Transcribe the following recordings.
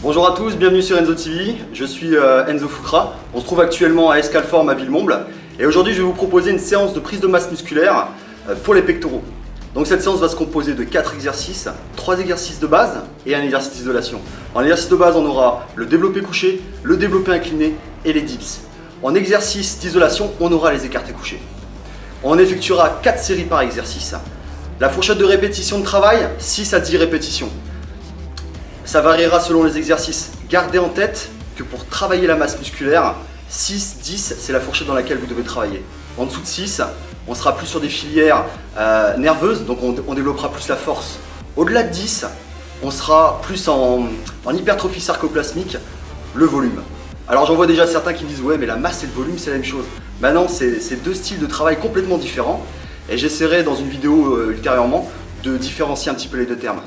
Bonjour à tous, bienvenue sur Enzo TV, je suis Enzo Foucra. On se trouve actuellement à Escalform à Villemomble et aujourd'hui je vais vous proposer une séance de prise de masse musculaire pour les pectoraux. Donc cette séance va se composer de 4 exercices, 3 exercices de base et un exercice d'isolation. En exercice de base on aura le développé couché, le développé incliné et les dips. En exercice d'isolation on aura les écartés couchés. On effectuera 4 séries par exercice. La fourchette de répétition de travail, 6 à 10 répétitions. Ça variera selon les exercices. Gardez en tête que pour travailler la masse musculaire, 6-10 c'est la fourchette dans laquelle vous devez travailler. En dessous de 6, on sera plus sur des filières nerveuses, donc on développera plus la force. Au-delà de 10, on sera plus en hypertrophie sarcoplasmique, le volume. Alors j'en vois déjà certains qui me disent ouais mais la masse et le volume c'est la même chose. Ben non, c'est deux styles de travail complètement différents et j'essaierai dans une vidéo ultérieurement de différencier un petit peu les deux termes.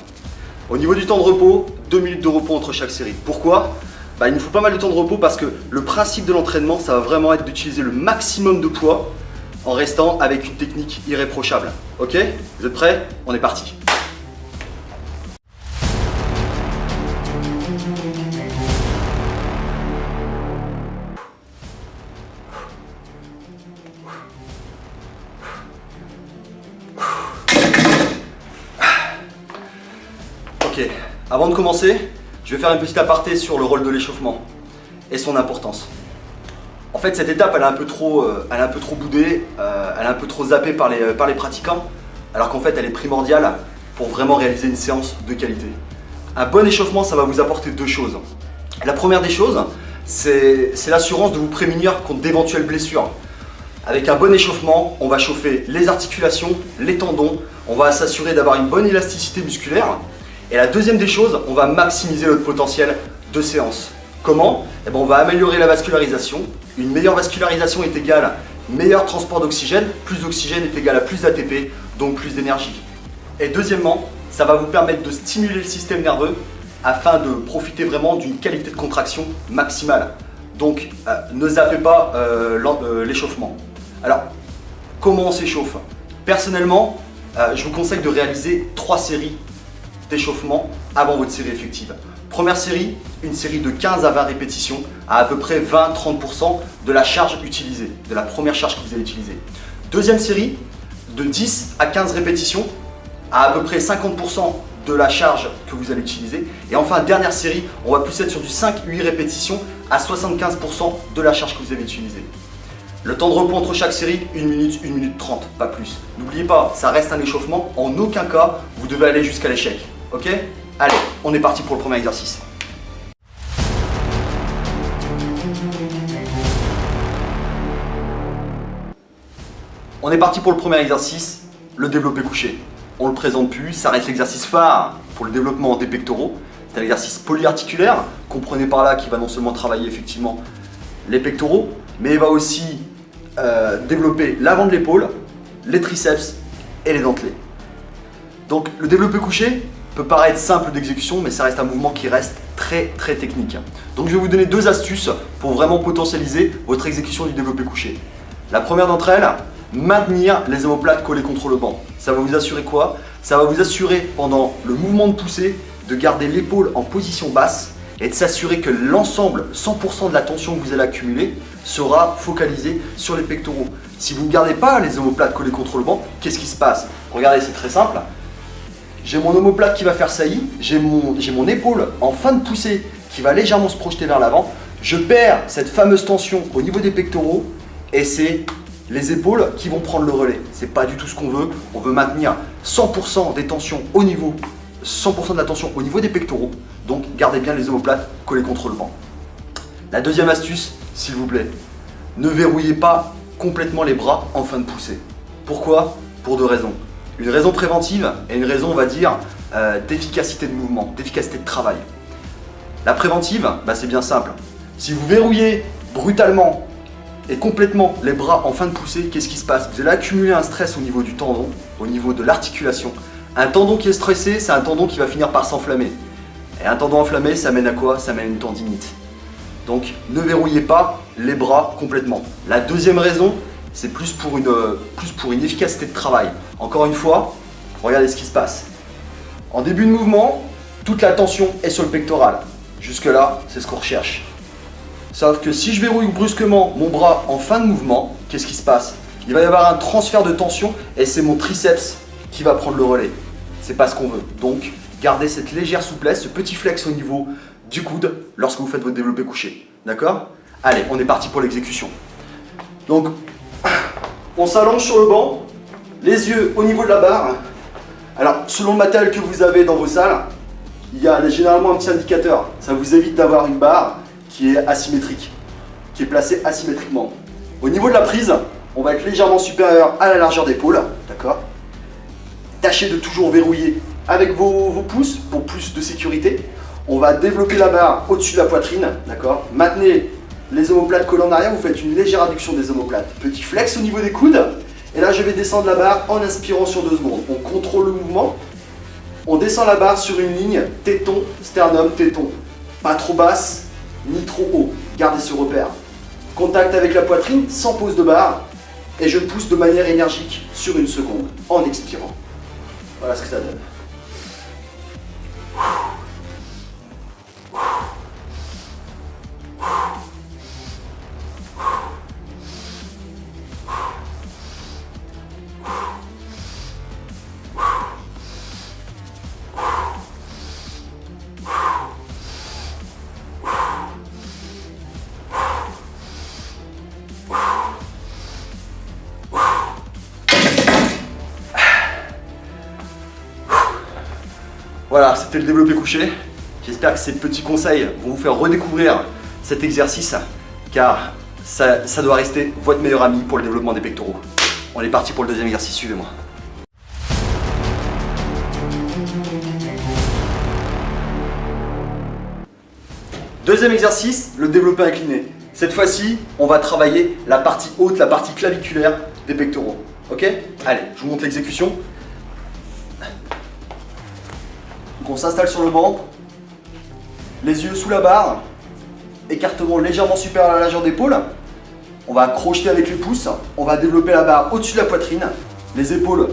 Au niveau du temps de repos, 2 minutes de repos entre chaque série. Pourquoi ? Il nous faut pas mal de temps de repos parce que le principe de l'entraînement, ça va vraiment être d'utiliser le maximum de poids en restant avec une technique irréprochable. Ok ? Vous êtes prêts ? On est parti. Ok, avant de commencer, je vais faire une petite aparté sur le rôle de l'échauffement et son importance. En fait, cette étape, elle est un peu trop boudée, elle est un peu trop zappée par les pratiquants, alors qu'en fait, elle est primordiale pour vraiment réaliser une séance de qualité. Un bon échauffement, ça va vous apporter deux choses. La première des choses, c'est l'assurance de vous prémunir contre d'éventuelles blessures. Avec un bon échauffement, on va chauffer les articulations, les tendons, on va s'assurer d'avoir une bonne élasticité musculaire. Et la deuxième des choses, on va maximiser notre potentiel de séance. Comment ? On va améliorer la vascularisation. Une meilleure vascularisation est égale à meilleur transport d'oxygène. Plus d'oxygène est égal à plus d'ATP, donc plus d'énergie. Et deuxièmement, ça va vous permettre de stimuler le système nerveux afin de profiter vraiment d'une qualité de contraction maximale. Donc ne zappez pas l'échauffement. Alors, comment on s'échauffe ? Personnellement, je vous conseille de réaliser 3 séries d'échauffement avant votre série effective. Première série, une série de 15 à 20 répétitions à peu près 20-30% de la charge utilisée, de la première charge que vous allez utiliser. Deuxième série, de 10 à 15 répétitions à peu près 50% de la charge que vous allez utiliser. Et enfin, dernière série, on va plus être sur du 5-8 répétitions à 75% de la charge que vous avez utilisée. Le temps de repos entre chaque série, 1 minute 30, pas plus. N'oubliez pas, ça reste un échauffement, en aucun cas, vous devez aller jusqu'à l'échec. Ok ? Allez, on est parti pour le premier exercice. On est parti pour le premier exercice, le développé couché. On ne le présente plus, ça reste l'exercice phare pour le développement des pectoraux. C'est un exercice polyarticulaire, comprenez par là qu'il va non seulement travailler effectivement les pectoraux, mais il va aussi développer l'avant de l'épaule, les triceps et les dentelés. Donc le développé couché peut paraître simple d'exécution, mais ça reste un mouvement qui reste très technique. Donc je vais vous donner 2 astuces pour vraiment potentialiser votre exécution du développé couché. La première d'entre elles, maintenir les omoplates collées contre le banc. Ça va vous assurer quoi ? Ça va vous assurer pendant le mouvement de poussée de garder l'épaule en position basse et de s'assurer que l'ensemble, 100% de la tension que vous allez accumuler sera focalisée sur les pectoraux. Si vous ne gardez pas les omoplates collées contre le banc, qu'est-ce qui se passe ? Regardez, c'est très simple. J'ai mon omoplate qui va faire saillie, j'ai mon épaule en fin de poussée qui va légèrement se projeter vers l'avant. Je perds cette fameuse tension au niveau des pectoraux et c'est les épaules qui vont prendre le relais. C'est pas du tout ce qu'on veut. On veut maintenir 100% des tensions au niveau 100% de la tension au niveau des pectoraux, donc gardez bien les omoplates collées contre le banc. La deuxième astuce, s'il vous plaît, ne verrouillez pas complètement les bras en fin de poussée. Pourquoi ? Pour 2 raisons. Une raison préventive et une raison, on va dire, d'efficacité de mouvement, d'efficacité de travail. La préventive, c'est bien simple. Si vous verrouillez brutalement et complètement les bras en fin de poussée, qu'est-ce qui se passe ? Vous allez accumuler un stress au niveau du tendon, au niveau de l'articulation. Un tendon qui est stressé, c'est un tendon qui va finir par s'enflammer. Et un tendon enflammé, ça mène à quoi ? Ça mène à une tendinite. Donc ne verrouillez pas les bras complètement. La deuxième raison, c'est plus pour une efficacité de travail. Encore une fois, regardez ce qui se passe. En début de mouvement, toute la tension est sur le pectoral. Jusque là, c'est ce qu'on recherche. Sauf que si je verrouille brusquement mon bras en fin de mouvement, qu'est-ce qui se passe? Il va y avoir un transfert de tension et c'est mon triceps qui va prendre le relais. C'est pas ce qu'on veut. Donc, gardez cette légère souplesse, ce petit flex au niveau du coude lorsque vous faites votre développé couché. D'accord? Allez, on est parti pour l'exécution. Donc, on s'allonge sur le banc, les yeux au niveau de la barre. Alors, selon le matériel que vous avez dans vos salles, il y a généralement un petit indicateur. Ça vous évite d'avoir une barre qui est asymétrique, qui est placée asymétriquement. Au niveau de la prise, on va être légèrement supérieur à la largeur d'épaule, d'accord? Tâchez de toujours verrouiller avec vos pouces pour plus de sécurité. On va développer la barre au-dessus de la poitrine, d'accord? Maintenez les omoplates collées en arrière, vous faites une légère adduction des omoplates. Petit flex au niveau des coudes. Et là, je vais descendre la barre en inspirant sur 2 secondes. On contrôle le mouvement. On descend la barre sur une ligne téton, sternum, téton. Pas trop basse, ni trop haut. Gardez ce repère. Contact avec la poitrine, sans pause de barre. Et je pousse de manière énergique sur 1 seconde, en expirant. Voilà ce que ça donne. Voilà, c'était le développé couché. J'espère que ces petits conseils vont vous faire redécouvrir cet exercice, car ça doit rester votre meilleur ami pour le développement des pectoraux. On est parti pour le deuxième exercice, suivez-moi. Deuxième exercice, le développé incliné. Cette fois-ci, on va travailler la partie haute, la partie claviculaire des pectoraux. Ok? Allez, je vous montre l'exécution. Donc on s'installe sur le banc, les yeux sous la barre, écartement légèrement supérieur à la largeur d'épaule. On va crocheter avec les pouces, on va développer la barre au-dessus de la poitrine, les épaules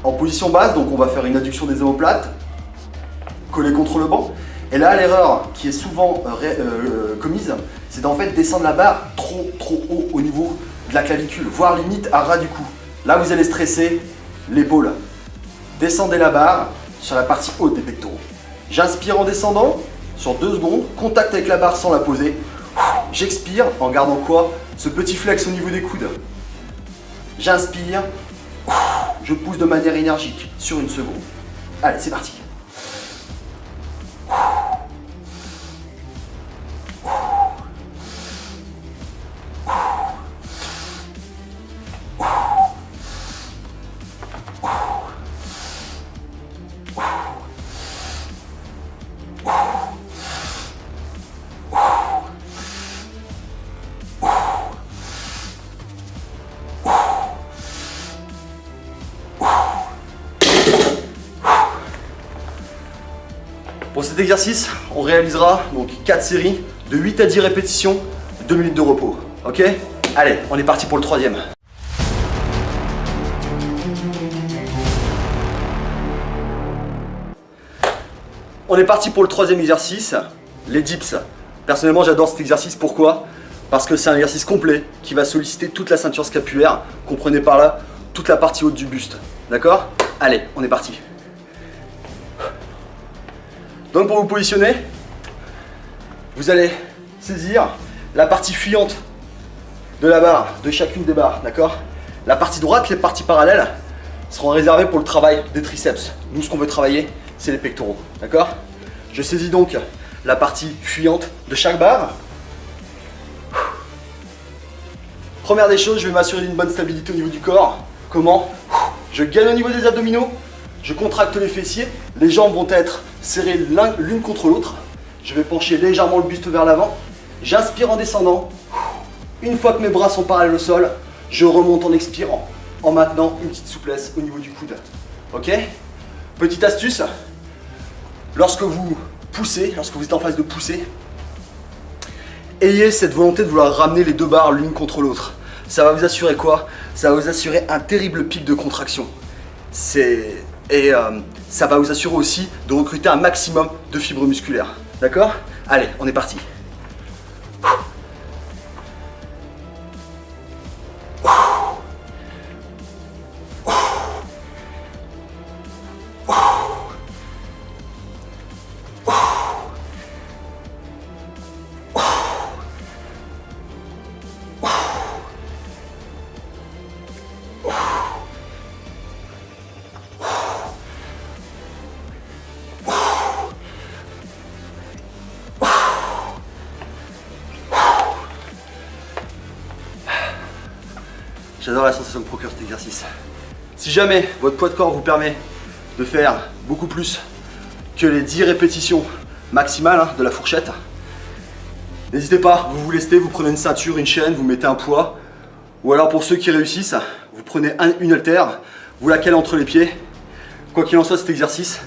en position basse, donc on va faire une adduction des omoplates, coller contre le banc. Et là, l'erreur qui est souvent commise, c'est d'en fait descendre la barre trop haut au niveau de la clavicule, voire limite à ras du cou. Là, vous allez stresser l'épaule. Descendez la barre sur la partie haute des pectoraux. J'inspire en descendant, sur 2 secondes, contact avec la barre sans la poser. J'expire en gardant quoi? Ce petit flex au niveau des coudes. J'inspire, je pousse de manière énergique sur 1 seconde. Allez, c'est parti. Pour cet exercice, on réalisera donc 4 séries de 8 à 10 répétitions, 2 minutes de repos. Ok? Allez, on est parti pour le troisième. On est parti pour le troisième exercice, les dips. Personnellement, j'adore cet exercice. Pourquoi? Parce que c'est un exercice complet qui va solliciter toute la ceinture scapulaire. Comprenez par là toute la partie haute du buste. D'accord? Allez, on est parti. Donc pour vous positionner, vous allez saisir la partie fuyante de la barre, de chacune des barres, d'accord? La partie droite, les parties parallèles seront réservées pour le travail des triceps. Nous, ce qu'on veut travailler, c'est les pectoraux, d'accord? Je saisis donc la partie fuyante de chaque barre. Première des choses, je vais m'assurer d'une bonne stabilité au niveau du corps. Comment? Je gagne au niveau des abdominaux. Je contracte les fessiers, les jambes vont être serrées l'une contre l'autre. Je vais pencher légèrement le buste vers l'avant. J'inspire en descendant. Une fois que mes bras sont parallèles au sol, je remonte en expirant, en maintenant une petite souplesse au niveau du coude. Ok? Petite astuce, lorsque vous poussez, lorsque vous êtes en phase de pousser, ayez cette volonté de vouloir ramener les 2 barres l'une contre l'autre. Ça va vous assurer quoi? Ça va vous assurer un terrible pic de contraction. Ça va vous assurer aussi de recruter un maximum de fibres musculaires. D'accord? Allez, on est parti. J'adore la sensation que procure cet exercice. Si jamais votre poids de corps vous permet de faire beaucoup plus que les 10 répétitions maximales de la fourchette, n'hésitez pas, vous vous lestez, vous prenez une ceinture, une chaîne, vous mettez un poids. Ou alors pour ceux qui réussissent, vous prenez une haltère, vous la calez entre les pieds. Quoi qu'il en soit, cet exercice,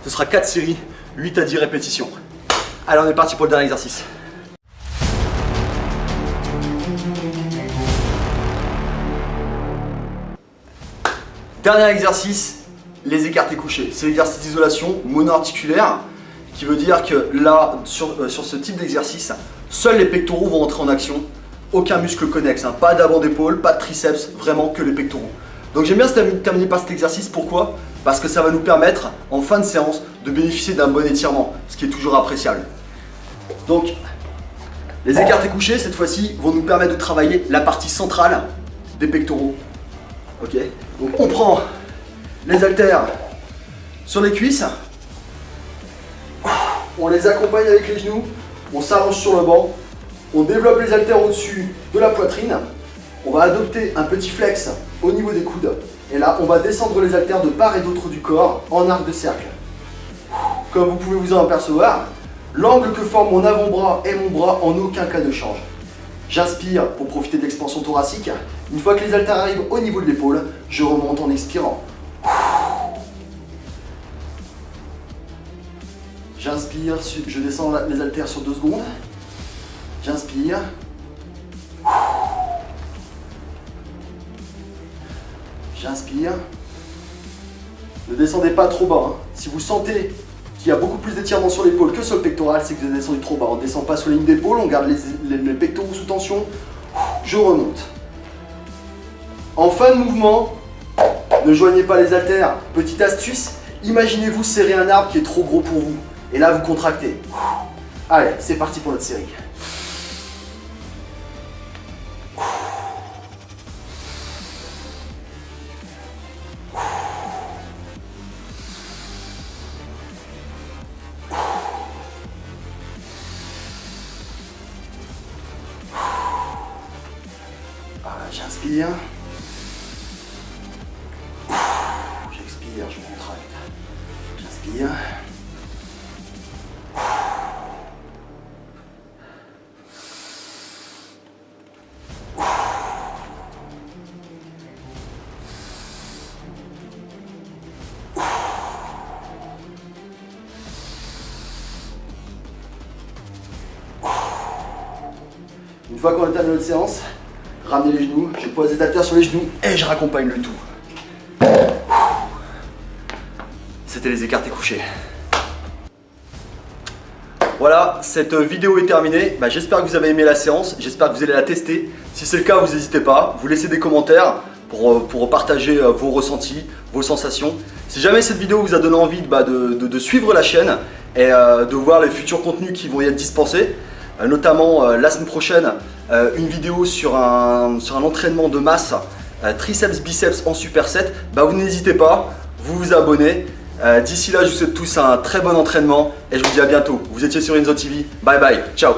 ce sera 4 séries, 8 à 10 répétitions. Allez, on est parti pour le dernier exercice. Dernier exercice, les écartés couchés. C'est l'exercice d'isolation monoarticulaire qui veut dire que là, sur ce type d'exercice, seuls les pectoraux vont entrer en action, aucun muscle connexe, hein. Pas d'avant d'épaule, pas de triceps, vraiment que les pectoraux. Donc j'aime bien terminer par cet exercice, pourquoi? Parce que ça va nous permettre, en fin de séance, de bénéficier d'un bon étirement, ce qui est toujours appréciable. Donc, les écartés couchés, cette fois-ci, vont nous permettre de travailler la partie centrale des pectoraux. Ok, donc on prend les haltères sur les cuisses, on les accompagne avec les genoux, on s'allonge sur le banc, on développe les haltères au-dessus de la poitrine, on va adopter un petit flex au niveau des coudes, et là on va descendre les haltères de part et d'autre du corps en arc de cercle. Comme vous pouvez vous en apercevoir, l'angle que forme mon avant-bras et mon bras en aucun cas ne change. J'inspire pour profiter de l'expansion thoracique. Une fois que les haltères arrivent au niveau de l'épaule, je remonte en expirant. J'inspire, je descends les haltères sur 2 secondes. J'inspire. J'inspire. Ne descendez pas trop bas, hein. Si vous sentez qu'il y a beaucoup plus d'étirement sur l'épaule que sur le pectoral, c'est que vous avez descendu trop bas. On ne descend pas sur la ligne d'épaule, on garde les pectoraux sous tension. Je remonte. En fin de mouvement, ne joignez pas les haltères. Petite astuce, imaginez-vous serrer un arbre qui est trop gros pour vous. Et là, vous contractez. Allez, c'est parti pour notre série. J'inspire. J'expire, je contracte. J'inspire. Une fois qu'on a terminé notre séance, ramenez les genoux, je pose les haltères sur les genoux et je raccompagne le tout. C'était les écartés couchés. Voilà, cette vidéo est terminée. J'espère que vous avez aimé la séance, j'espère que vous allez la tester. Si c'est le cas, vous n'hésitez pas, vous laissez des commentaires pour partager vos ressentis, vos sensations. Si jamais cette vidéo vous a donné envie de suivre la chaîne et de voir les futurs contenus qui vont y être dispensés, notamment la semaine prochaine, une vidéo sur un entraînement de masse triceps biceps en superset, vous n'hésitez pas, vous vous abonnez. D'ici là, je vous souhaite tous un très bon entraînement et je vous dis à bientôt. Vous étiez sur Enzo TV, bye bye, ciao.